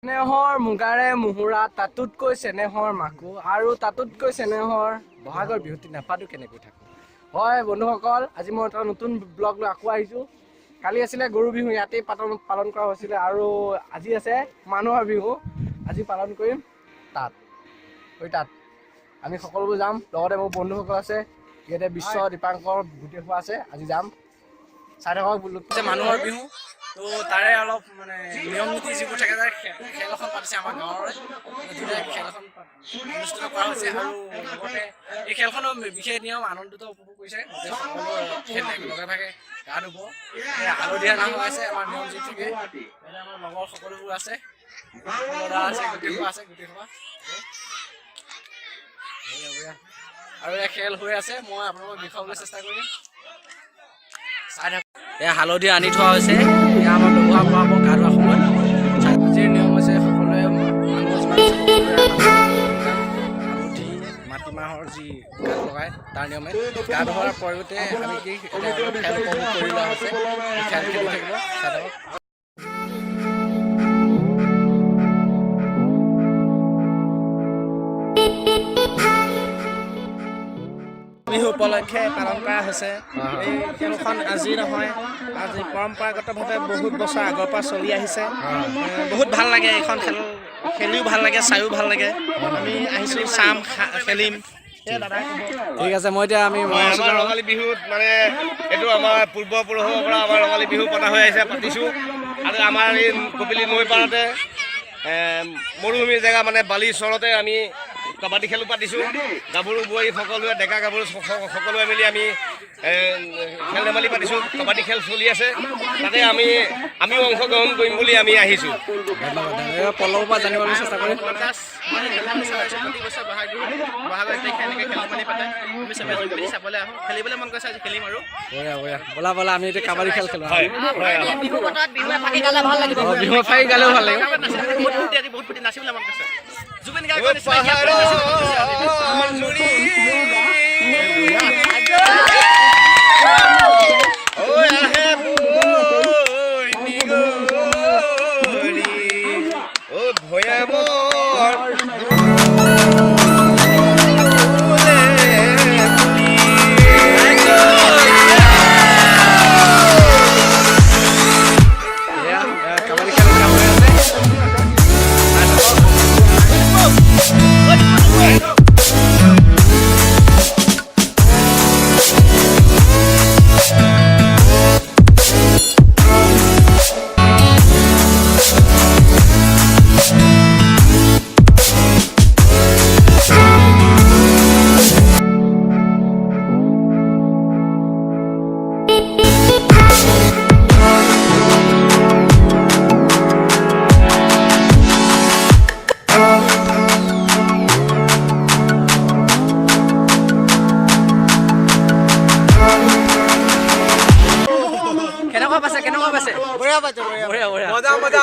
চেনেহৰ মুগাৰে মুহুৰা তাতোতকৈ চেনেহৰ মাকো আৰু তাতোতকৈ চেনেহৰ বহাগৰ বিহুটি নাপাতো কেনেকৈ থাকো। হয় বন্ধুসকল, আজি মই এটা নতুন ব্লগ লৈ আকৌ আহিছোঁ। কালি আছিলে গৰু বিহু, ইয়াতেই পালন কৰা হৈছিলে আৰু আজি আছে মানুহৰ বিহু। আজি পালন কৰিম তাত আমি সকলোবোৰ যাম, লগতে মোৰ বন্ধুসকল আছে, ইয়াতে বিশ্ব দীপাংকৰ গোটেই হোৱা আছে। আজি যাম, চাই থাকক বোলো মানুহৰ বিহু। তো তাৰে অলপ মানে নিয়ম নীতি যিবোৰ থাকে, তাৰ খেল এখন পাতিছে আমাৰ গাঁৱৰে, খেল এখন অনুষ্ঠিত কৰা হৈছে আৰু লগতে এই খেলখনৰ বিশেষ নিয়ম আনন্দিত উপভোগ কৰিছে। সকলো লগে ভাগে গা ধুব, হালধীয়া নাম আছে আমাৰ নিয়ম যি থাকে, আমাৰ লগৰ সকলোবোৰ আছে, গোটেই সোপা আৰু এই খেল হৈ আছে। মই আপোনালোকক দেখুৱাবলৈ চেষ্টা কৰিম, চাই থাকক। এয়া হালধি আনি থোৱা হৈছে, এয়া আমাৰ ব্যৱহাৰ কৰা হ'ব গা ধোৱাৰ সময়ত। আজিৰ নিয়ম হৈছে সকলোৱে হালধি মাটিমাহৰ যি গাত লগাই তাৰ নিয়মে গা ধোৱাৰ পৰিৱৰ্তে আমি কি খেল উপভোগ কৰি লোৱা হৈছে, খেল খেলি থাকিব, চাই থাকক। বিহু উপলক্ষে পালন কৰা হৈছে। এই খেলখন আজি নহয়, আজি পৰম্পৰাগতভাৱে বহুত বছৰ আগৰ পৰা চলি আহিছে। বহুত ভাল লাগে এইখন খেল, খেলিও ভাল লাগে, চাইও ভাল লাগে। আমি আহিছোঁ, চাম, খেলিম। ঠিক আছে, মই এতিয়া আমাৰ ৰঙালী বিহুত মানে এইটো আমাৰ পূৰ্বপুৰুষৰ পৰা আমাৰ ৰঙালী বিহু পতা হৈ আহিছে, পাতিছোঁ। আৰু আমাৰ এই কপিলী নৈ পাৰতে মৰুভূমি জেগা মানে বালি চৰতে আমি কাবাডী খেলো পাতিছোঁ। গাভৰু বোৱাৰী সকলোৱে, ডেকা গাভৰু সকলোৱে মিলি আমি খেল ধেমালি পাতিছোঁ। কাবাডী খেল চলি আছে, তাতে আমিও অংশগ্ৰহণ কৰিম বুলি আমি আহিছোঁ। পলমৰ পৰা জানিবলৈ চেষ্টা কৰিম। খেলিবলৈ মন গৈছে, আজি খেলিম আৰু বলা বলা, আমি এতিয়া কাবাডী খেল খেলো। বিহু বতৰত বিহুৱে ফাকি গালে ভাল লাগিব, বিহু ফাকি গালেও ভাল লাগিব। বহুত ফুটি নাচিবলৈ মন গৈছে। জুবিন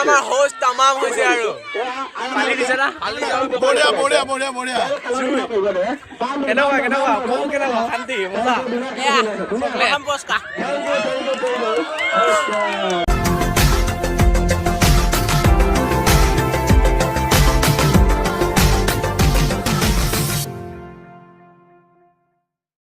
আমাৰ হোষ্ট তামাম হৈছে আৰু পালি দিছে না, বঢ়িয়া বঢ়িয়া বঢ়িয়া বঢ়িয়া। কেনেকুৱা শান্তি মজা।